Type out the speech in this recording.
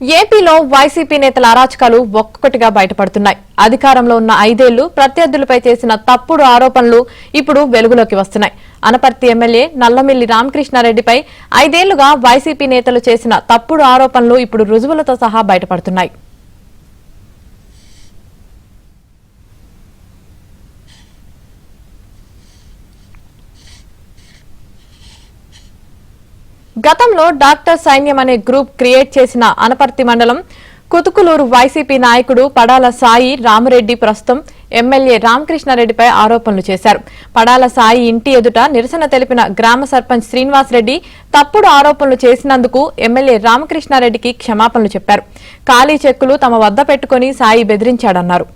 ఏపీలో వైసీపీ నేతల అరాచకాలు ఒక్కొక్కటిగా బయటపడుతున్నాయి. అధికారంలో ఉన్న 5 ఏళ్లు ప్రత్యర్థులపై చేసిన తప్పుడు ఆరోపణలు ఇప్పుడు వెలుగులోకి వస్తున్నాయి. అనపర్తి ఎమ్మెల్యే నల్లమిల్లి రామకృష్ణారెడ్డిపై 5 ఏళ్లుగా వైసీపీ నేతలు చేసిన తప్పుడు ఆరోపణలు ఇప్పుడు రుజువులతో సహా బయటపడుతున్నాయి. గతంలో డాక్టర్ సైన్యం అనే గ్రూప్ క్రియేట్ చేసిన అనపర్తి మండలం కుతుకులూరు వైసీపీ నాయకుడు పడాల సాయి రామరెడ్డి ప్రస్తుతం ఎమ్మెల్యే రామకృష్ణారెడ్డిపై ఆరోపణలు చేశారు. పడాల సాయి ఇంటి ఎదుట నిరసన తెలిపిన గ్రామ సర్పంచ్ శ్రీనివాసరెడ్డి తప్పుడు ఆరోపణలు చేసినందుకు ఎమ్మెల్యే రామకృష్ణారెడ్డికి క్షమాపణలు చెప్పారు. ఖాళీ చెక్కులు తమ వద్ద పెట్టుకుని సాయి బెదిరించాడన్నారు.